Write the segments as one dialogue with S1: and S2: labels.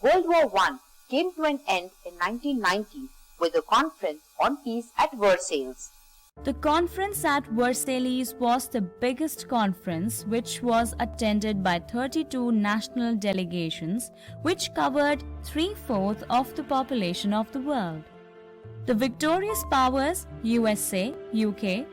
S1: World War I came to an end in 1990 with the Conference on Peace at Versailles.
S2: The conference at Versailles was the biggest conference, which was attended by 32 national delegations, which covered 3/4 of the population of the world. The victorious powers USA, UK,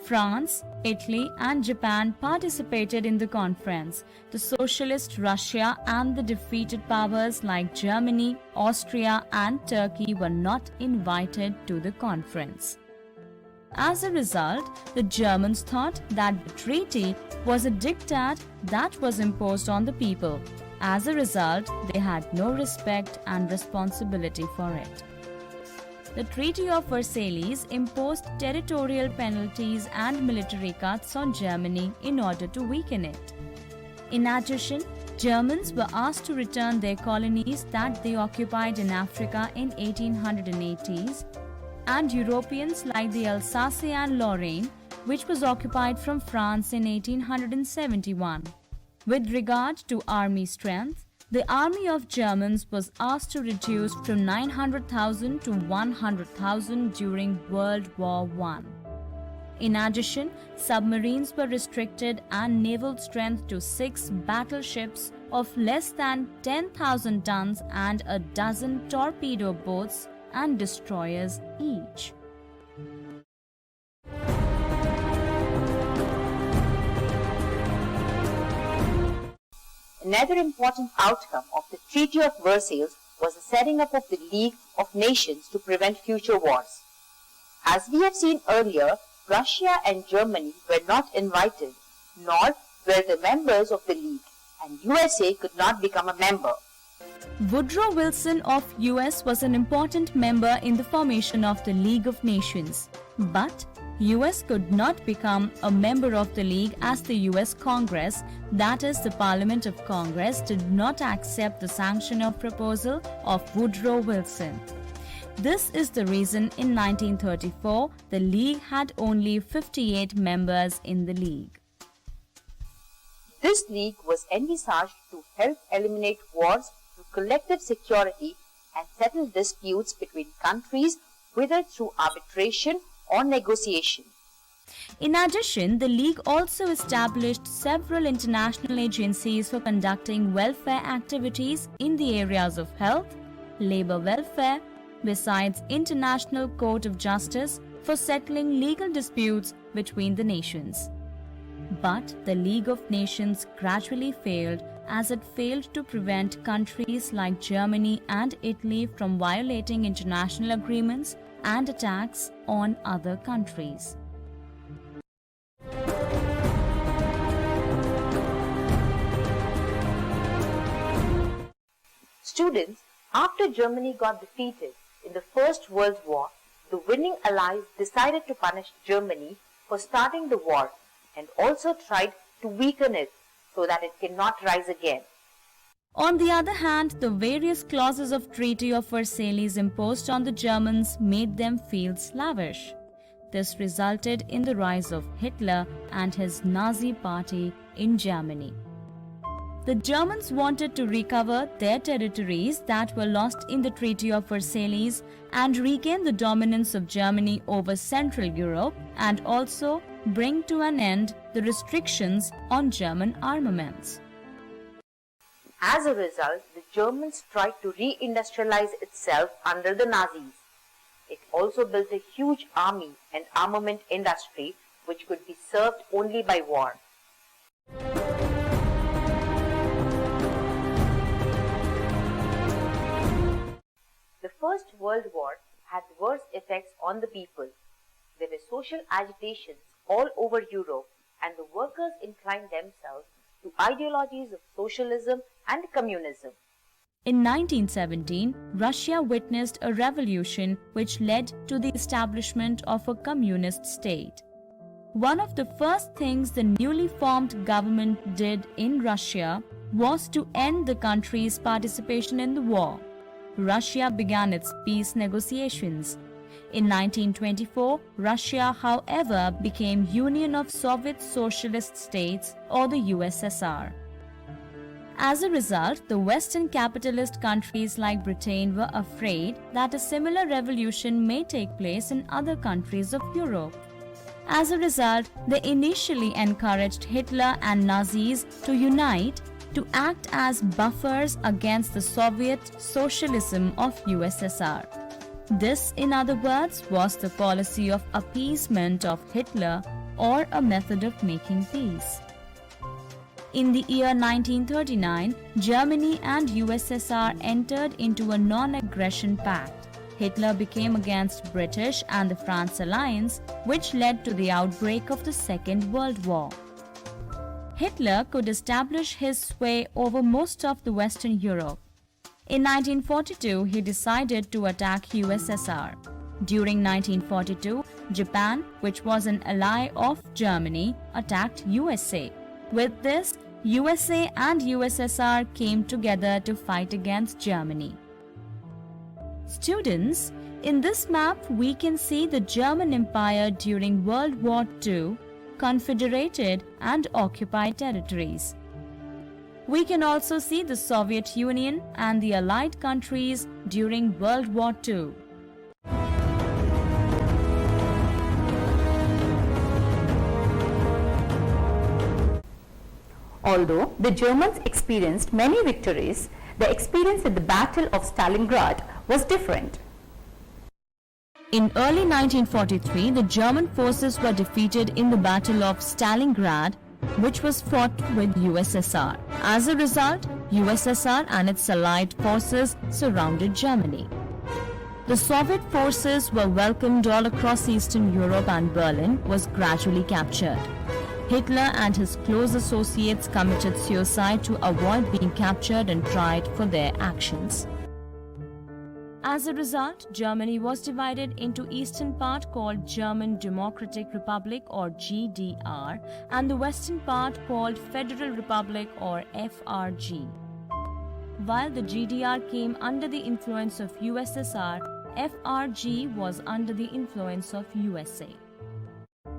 S2: France, Italy and Japan participated in the conference. The socialist Russia and the defeated powers like Germany, Austria and Turkey were not invited to the conference. As a result, the Germans thought that the treaty was a diktat that was imposed on the people. As a result, they had no respect and responsibility for it. The Treaty of Versailles imposed territorial penalties and military cuts on Germany in order to weaken it. In addition, Germans were asked to return their colonies that they occupied in Africa in 1880s, and Europeans like the Alsace and Lorraine, which was occupied from France in 1871. With regard to army strength, the army of Germans was asked to reduce from 900,000 to 100,000 during World War I. In addition, submarines were restricted and naval strength to 6 battleships of less than 10,000 tons and a dozen torpedo boats and destroyers each.
S1: Another important outcome of the Treaty of Versailles was the setting up of the League of Nations to prevent future wars. As we have seen earlier, Russia and Germany were not invited, nor were the members of the League, and USA could not become a member.
S2: Woodrow Wilson of US was an important member in the formation of the League of Nations, but US could not become a member of the League as the US Congress, that is the Parliament of Congress, did not accept the sanction of proposal of Woodrow Wilson. This is the reason in 1934 the League had only 58 members in the League.
S1: This League was envisaged to help eliminate wars through collective security and settle disputes between countries, whether through arbitration or negotiation.
S2: In addition, the League also established several international agencies for conducting welfare activities in the areas of health, labor welfare, besides International Court of Justice for settling legal disputes between the nations. But the League of Nations gradually failed as it failed to prevent countries like Germany and Italy from violating international agreements and attacks on other countries.
S1: Students, after Germany got defeated in the First World War, the winning allies decided to punish Germany for starting the war and also tried to weaken it so that it cannot rise again.
S2: On the other hand, the various clauses of Treaty of Versailles imposed on the Germans made them feel slavish. This resulted in the rise of Hitler and his Nazi party in Germany. The Germans wanted to recover their territories that were lost in the Treaty of Versailles and regain the dominance of Germany over Central Europe and also bring to an end the restrictions on German armaments.
S1: As a result, the Germans tried to re-industrialize itself under the Nazis. It also built a huge army and armament industry which could be served only by war. The First World War had worse effects on the people. There were social agitations all over Europe, and the workers inclined themselves to ideologies of socialism and communism.
S2: In 1917, Russia witnessed a revolution which led to the establishment of a communist state. One of the first things the newly formed government did in Russia was to end the country's participation in the war. Russia began its peace negotiations. In 1924, Russia, however, became Union of Soviet Socialist States or the USSR. As a result, the Western capitalist countries like Britain were afraid that a similar revolution may take place in other countries of Europe. As a result, they initially encouraged Hitler and Nazis to unite to act as buffers against the Soviet socialism of USSR. This, in other words, was the policy of appeasement of Hitler, or a method of making peace. In the year 1939, Germany and USSR entered into a non-aggression pact. Hitler became against British and the France alliance, which led to the outbreak of the Second World War. Hitler could establish his sway over most of the Western Europe. In 1942, he decided to attack USSR. During 1942, Japan, which was an ally of Germany, attacked USA. With this, USA and USSR came together to fight against Germany. Students, in this map we can see the German Empire during World War II, confederated and occupied territories. We can also see the Soviet Union and the Allied countries during World War II.
S3: Although the Germans experienced many victories, the experience at the Battle of Stalingrad was different.
S2: In early 1943, the German forces were defeated in the Battle of Stalingrad, which was fought with USSR. As a result, USSR and its allied forces surrounded Germany. The Soviet forces were welcomed all across Eastern Europe, and Berlin was gradually captured. Hitler and his close associates committed suicide to avoid being captured and tried for their actions. As a result, Germany was divided into eastern part called German Democratic Republic or GDR and the western part called Federal Republic or FRG. While the GDR came under the influence of USSR, FRG was under the influence of USA.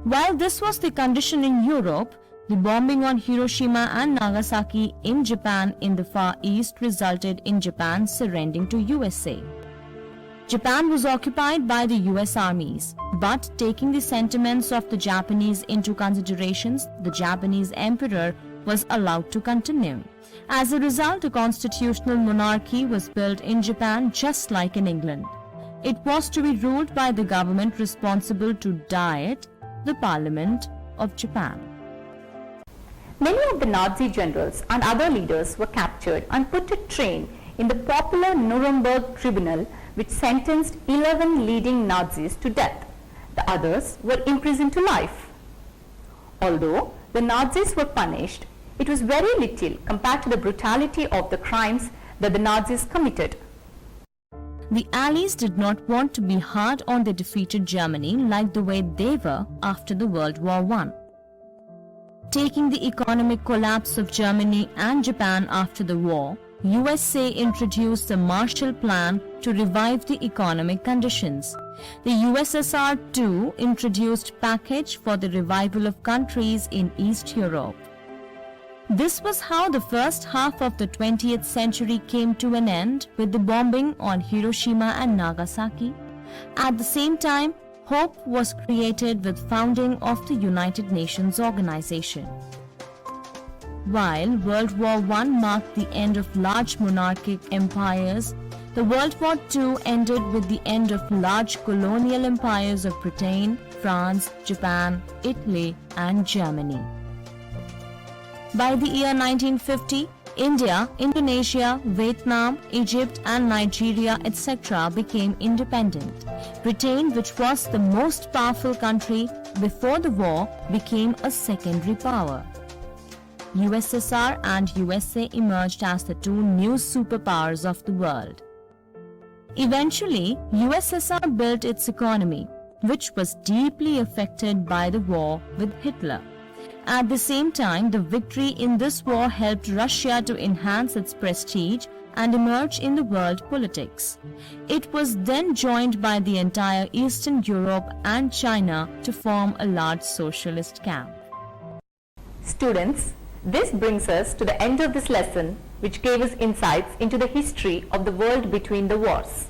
S2: While this was the condition in Europe, the bombing on Hiroshima and Nagasaki in Japan in the Far East resulted in Japan surrendering to USA. Japan was occupied by the US armies, but taking the sentiments of the Japanese into considerations, the Japanese emperor was allowed to continue. As a result, a constitutional monarchy was built in Japan just like in England. It was to be ruled by the government responsible to Diet, the Parliament of Japan.
S3: Many of the Nazi generals and other leaders were captured and put to trial in the popular Nuremberg tribunal, which sentenced 11 leading Nazis to death. The others were imprisoned to life. Although the Nazis were punished, it was very little compared to the brutality of the crimes that the Nazis committed.
S2: The Allies did not want to be hard on the defeated Germany like the way they were after the World War I. Taking the economic collapse of Germany and Japan after the war, USA introduced the Marshall Plan to revive the economic conditions. The USSR too introduced package for the revival of countries in East Europe. This was how the first half of the 20th century came to an end with the bombing on Hiroshima and Nagasaki. At the same time, hope was created with founding of the United Nations organization. While World War I marked the end of large monarchic empires, the World War II ended with the end of large colonial empires of Britain, France, Japan, Italy, and Germany. By the year 1950, India, Indonesia, Vietnam, Egypt and Nigeria etc. became independent. Britain, which was the most powerful country before the war, became a secondary power. USSR and USA emerged as the two new superpowers of the world. Eventually, USSR built its economy, which was deeply affected by the war with Hitler. At the same time, the victory in this war helped Russia to enhance its prestige and emerge in the world politics. It was then joined by the entire Eastern Europe and China to form a large socialist camp.
S3: Students, This brings us to the end of this lesson, which gave us insights into the history of the world between the wars.